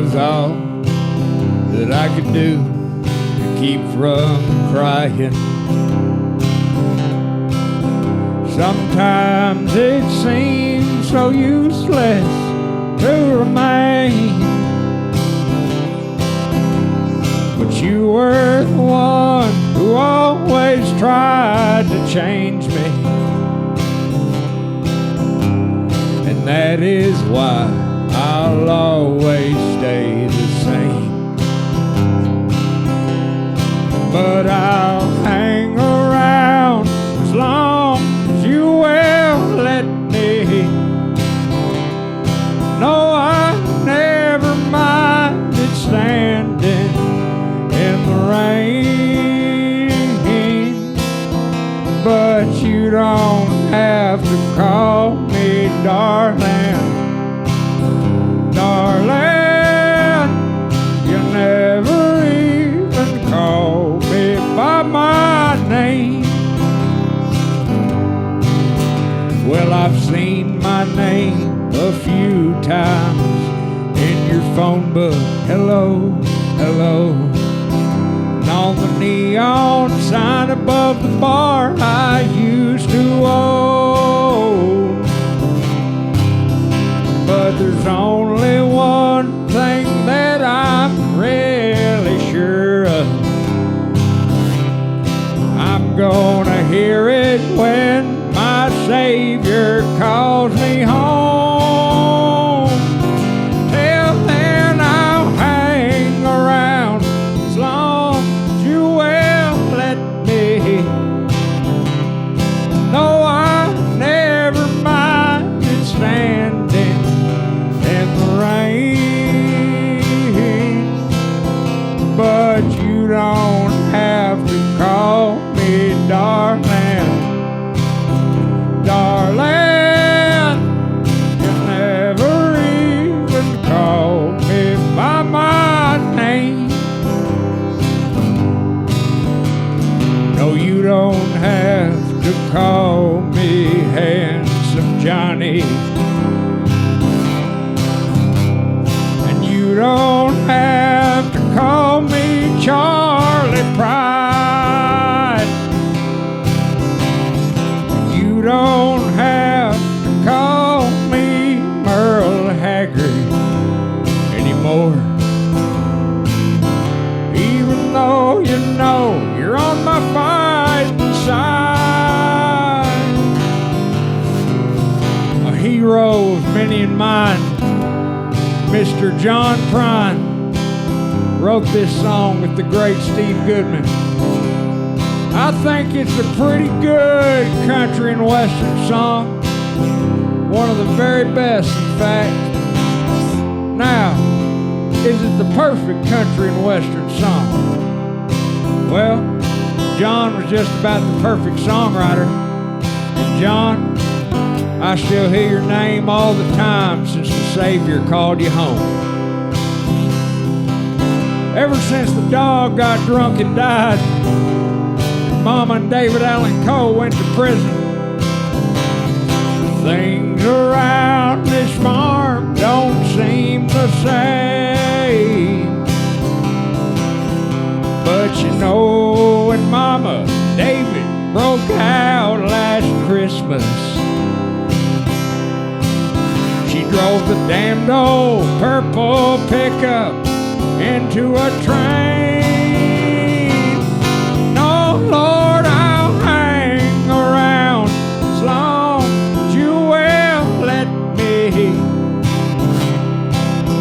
was all that I could do to keep from crying. Sometimes it seems so useless to remain, but you were the one who always tried to change me, and that is why I'll always stay the same. But I'll hang around as long as you will let me. No, I never minded standing in the rain, but you don't have to call me darling. Darling, you never even called me by my name. Well, I've seen my name a few times in your phone book. Hello, hello. And on the neon sign above the bar I used to own. But there's only one thing that I'm really sure of. I'm gonna hear it when my Savior calls me home. Till then I'll hang around as long as you will let me. No, I never minded standing in the rain, but you don't have to call me darling. Darling, you never even called me by my name. No, you don't have to call me Handsome Johnny, and you don't have to call me Charlie Pride. You don't have to call me Merle Haggard anymore, even though you know you're on my fighting side. A hero of many in mine, Mr. John Prine, wrote this song with the great Steve Goodman. I think it's a pretty good country and western song. One of the very best, in fact. Now, is it the perfect country and western song? Well, John was just about the perfect songwriter. And John, I still hear your name all the time since the Savior called you home. Ever since the dog got drunk and died, Mama and David Allen Cole went to prison, things around this farm don't seem the same. But you know, when Mama and David broke out last Christmas, she drove the damned old purple pickup into a train. No, Lord, I'll hang around as long as you will let me.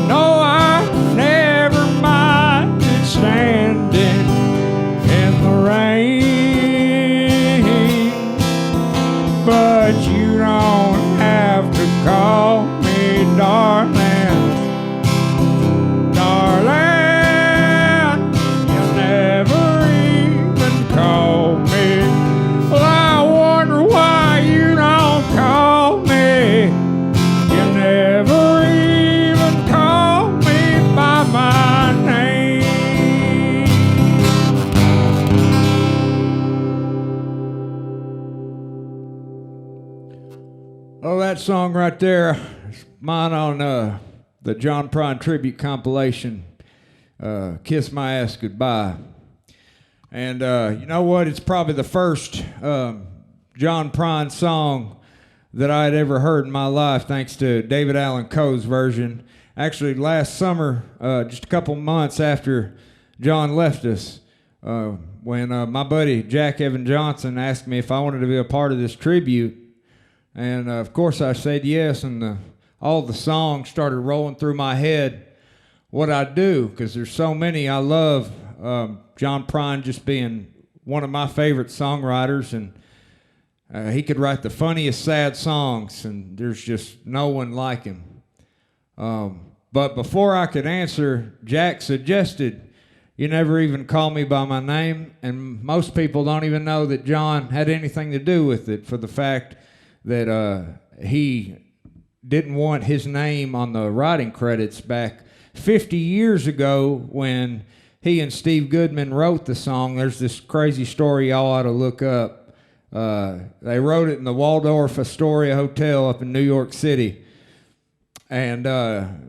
No, I never minded standing in the rain, but you don't have to call me darling. Oh, that song right there is mine on the John Prine tribute compilation, Kiss My Ass Goodbye. And you know what? It's probably the first John Prine song that I had ever heard in my life, thanks to David Allen Coe's version. Actually, last summer, just a couple months after John left us, when my buddy Jack Evan Johnson asked me if I wanted to be a part of this tribute. And of course I said yes, and all the songs started rolling through my head what I do, because there's so many I love. John Prine just being one of my favorite songwriters, and he could write the funniest sad songs, and there's just no one like him. But before I could answer, Jack suggested, "You never even call me by my name," and most people don't even know that John had anything to do with it, for the fact that he didn't want his name on the writing credits back 50 years ago when he and Steve Goodman wrote the song. There's this crazy story y'all ought to look up. They wrote it in the Waldorf Astoria Hotel up in New York City. And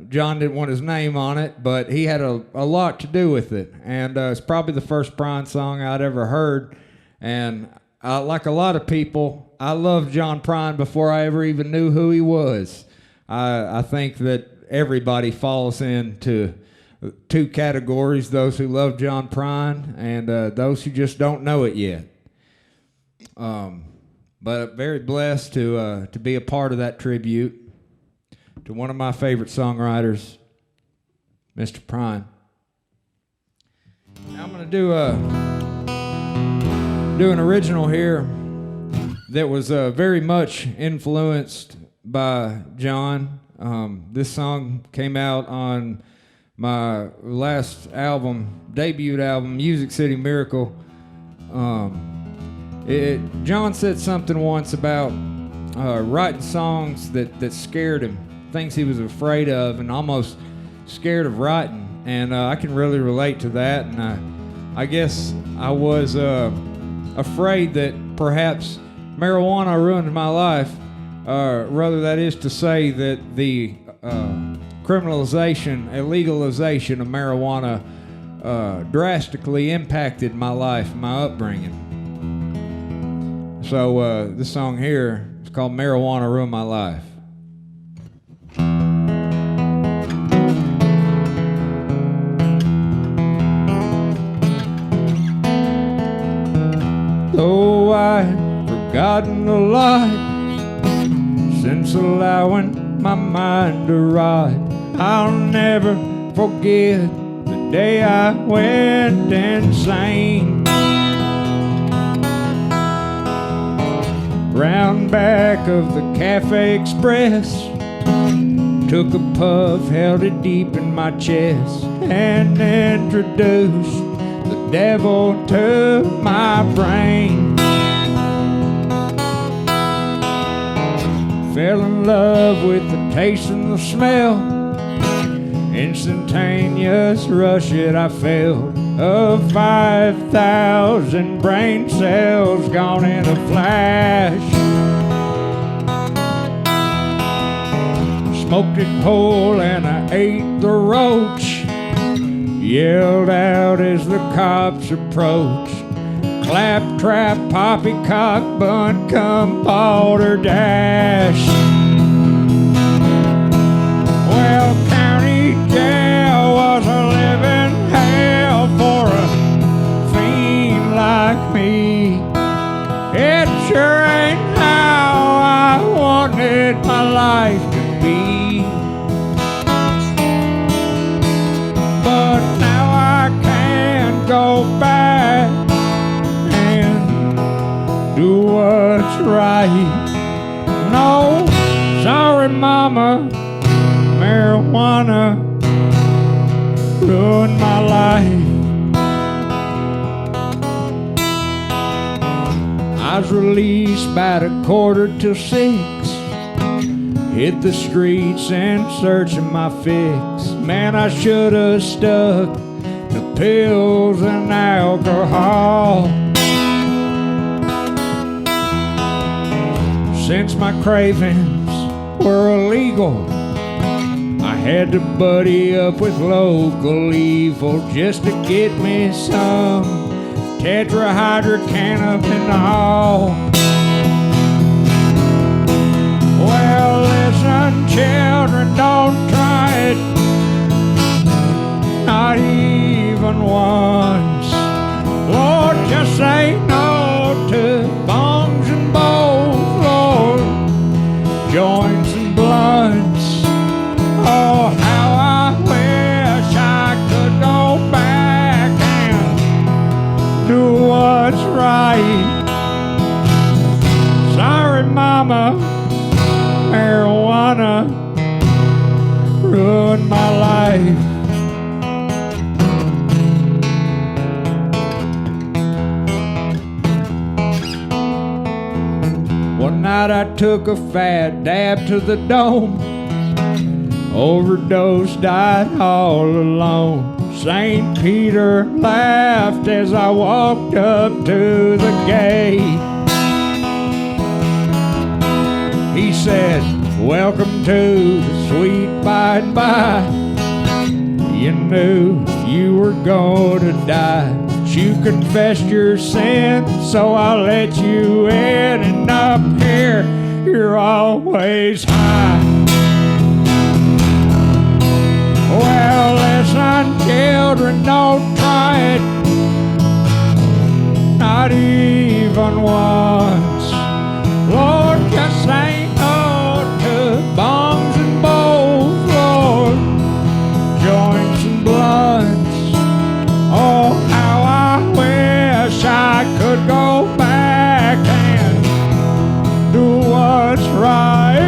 John didn't want his name on it, but he had a lot to do with it. And it's probably the first Prine song I'd ever heard. And like a lot of people, I loved John Prine before I ever even knew who he was. I think that everybody falls into two categories: those who love John Prine and those who just don't know it yet. But very blessed to be a part of that tribute to one of my favorite songwriters, Mr. Prine. Now I'm going to do an original here that was very much influenced by John. This song came out on my last album, debut album, Music City Miracle. John said something once about writing songs that scared him, things he was afraid of and almost scared of writing. And I can really relate to that. And I guess I was afraid that perhaps marijuana ruined my life. Rather, that is to say that the legalization of marijuana drastically impacted my life, my upbringing. So this song here is called Marijuana Ruined My Life. Though I've forgotten a lot since allowing my mind to rot, I'll never forget the day I went insane. Round back of the Cafe Express, took a puff, held it deep in my chest, and introduced the devil to my brain. Fell in love with the taste and the smell, instantaneous rush that I felt of 5,000 brain cells gone in a flash. Smoked it whole and I ate the roach, yelled out as the cops approached. Claptrap, poppycock, bun, cum, balderdash. Well, county jail was a living hell for a fiend like me. It sure ain't how I wanted my life to be. But now I can't go back and do what's right. No, sorry mama, marijuana ruined my life. I was released about 5:45. Hit the streets in search of my fix. Man, I should have stuck to pills and alcohol. Since my cravings were illegal, I Had to buddy up with local evil just to get me some tetrahydrocannabinol. Well, listen, children, don't try it, not even once. Lord, just say no to bongs and bowls, Lord, joints and blunts. Oh, how I wish I could go back and do what's right. Sorry, Mama, marijuana ruined my life. One night I took a fat dab to the dome, overdose, died all alone. St. Peter laughed as I walked up to the gate. He said, welcome to the sweet by and by. You knew you were going to die. You confessed your sin, so I let you in, and up here you're always high. Well, listen, children, don't try it, not even once. Lord, just say no to bongs and bowls, Lord, joints and blunts. Oh, how I wish I could go back and do what's right.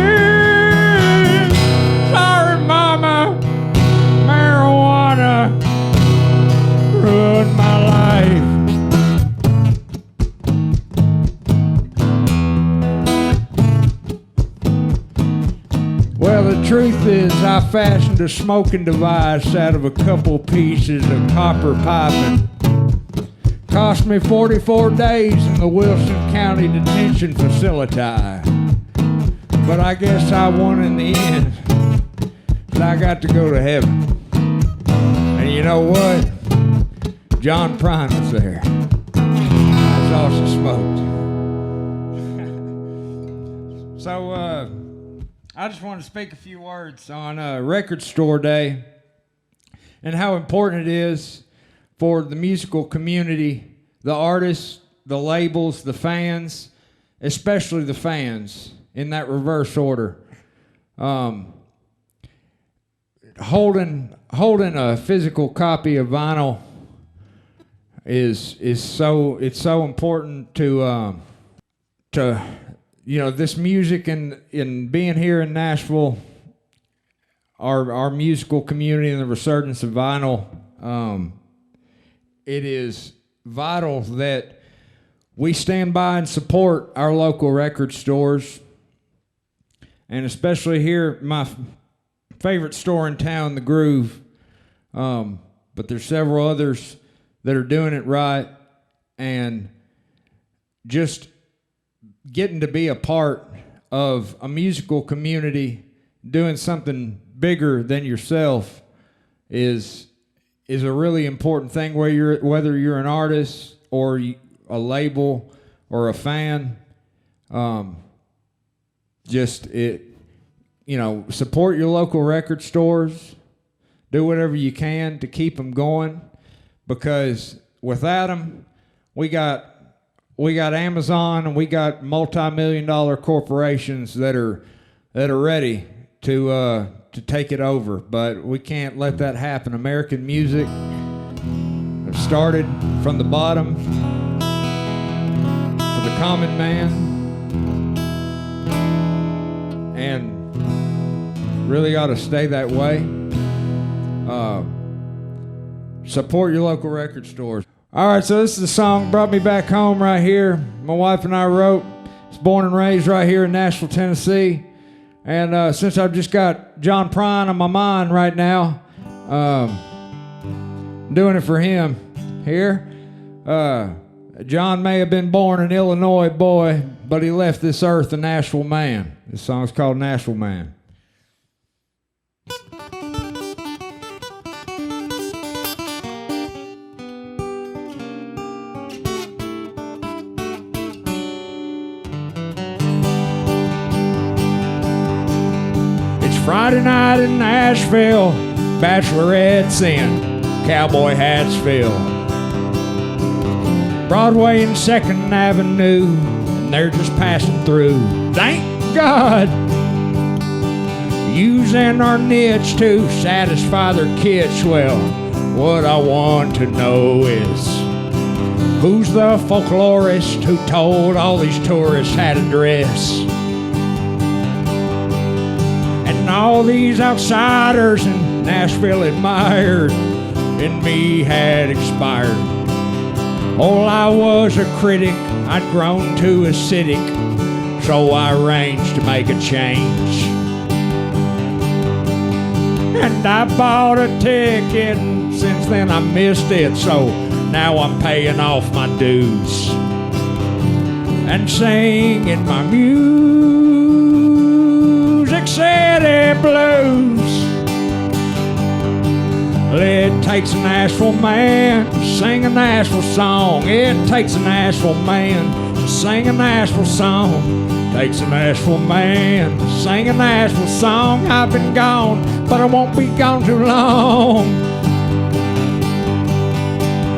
Sorry, Mama, marijuana ruined my life. Well, the truth is, I fashioned a smoking device out of a couple pieces of copper piping. Cost me 44 days in the Wilson County Detention Facility. But I guess I won in the end, and I got to go to heaven. And you know what? John Prine was there. I was also smoked. So, I just want to speak a few words on Record Store Day and how important it is for the musical community, the artists, the labels, the fans, especially the fans, in that reverse order. Holding a physical copy of vinyl is so important to this music and being here in Nashville, our musical community and the resurgence of vinyl. It is vital that we stand by and support our local record stores, and especially here, my favorite store in town, The Groove. But there's several others that are doing it right, and just getting to be a part of a musical community doing something bigger than yourself is a really important thing, whether you're an artist or a label or a fan. Support your local record stores. Do whatever you can to keep them going, because without them, we got Amazon and we got multi-million-dollar corporations that are ready to take it over, but we can't let that happen. American music started from the bottom for the common man, and really ought to stay that way. Support your local record stores. All right, so this is a song Brought Me Back Home right here. My wife and I wrote. Was born and raised right here in Nashville, Tennessee. And since I've just got John Prine on my mind right now, I'm doing it for him here. John may have been born an Illinois boy, but he left this earth a Nashville man. This song's called Nashville Man. Friday night in Nashville, bachelorettes in cowboy hats fill. Broadway and 2nd Avenue, and they're just passing through. Thank God. Using our niche to satisfy their kids. Well, what I want to know is, who's the folklorist who told all these tourists how to dress? And all these outsiders in Nashville admired, and me had expired. Oh, I was a critic, I'd grown too acidic, so I arranged to make a change. And I bought a ticket, and since then I missed it, so now I'm paying off my dues and singing my Music City blues. Well, it takes a Nashville man to sing a Nashville song. It takes a Nashville man to sing a Nashville song. Takes a Nashville man to sing a Nashville song. I've been gone, but I won't be gone too long.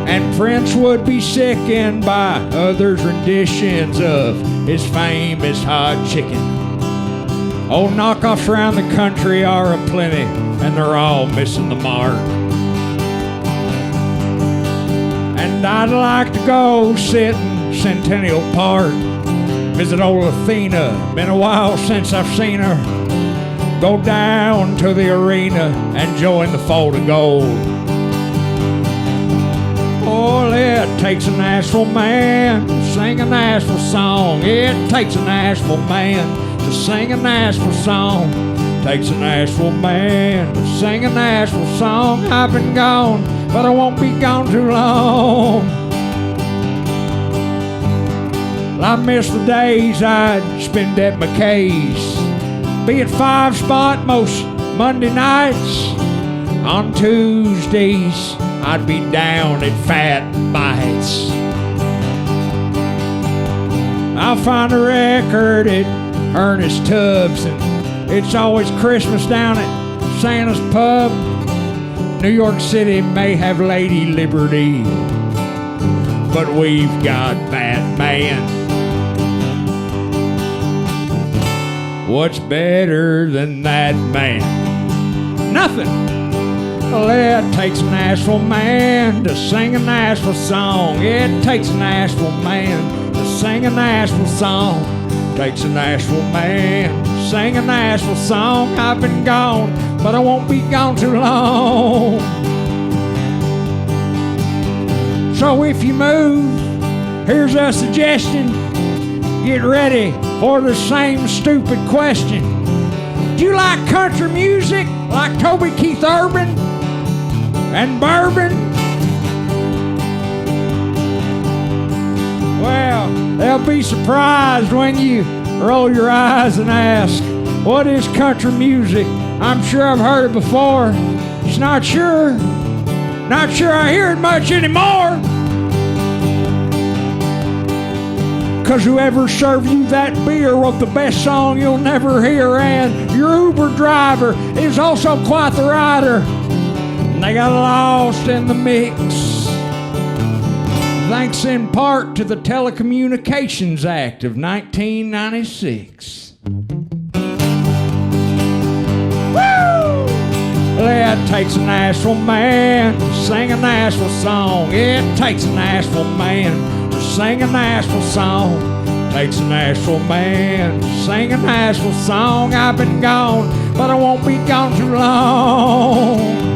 And Prince would be sickened by others' renditions of his famous hot chicken. Old knockoffs around the country are aplenty, and they're all missing the mark. And I'd like to go sit in Centennial Park, visit old Athena, been a while since I've seen her. Go down to the arena and join the fold of gold. Oh, it takes a Nashville man to sing a Nashville song. It takes a Nashville man to sing a Nashville song. Takes a Nashville man to sing a Nashville song. I've been gone, but I won't be gone too long. Well, I miss the days I'd spend at McKay's, be at 5 Spot most Monday nights. On Tuesdays, I'd be down at Fat Bites. I'll find a record at Ernest Tubbs, and it's always Christmas down at Santa's Pub. New York City may have Lady Liberty, but we've got Batman. What's better than that man? Nothing. Well, it takes a Nashville man to sing a Nashville song. It takes a Nashville man to sing a Nashville song. Takes a Nashville man to sing a Nashville song. I've been gone, but I won't be gone too long. So if you move, here's a suggestion. Get ready for the same stupid question. Do you like country music like Toby Keith Urban and bourbon? Well, they'll be surprised when you roll your eyes and ask, what is country music? I'm sure I've heard it before. Just not sure I hear it much anymore. 'Cause whoever served you that beer wrote the best song you'll never hear, and your Uber driver is also quite the writer. And they got lost in the mix, thanks in part to the Telecommunications Act of 1996. Woo! Well, it takes a Nashville man to sing a Nashville song. It takes a Nashville man to sing a Nashville song. Takes a Nashville man to sing a Nashville song. I've been gone, but I won't be gone too long.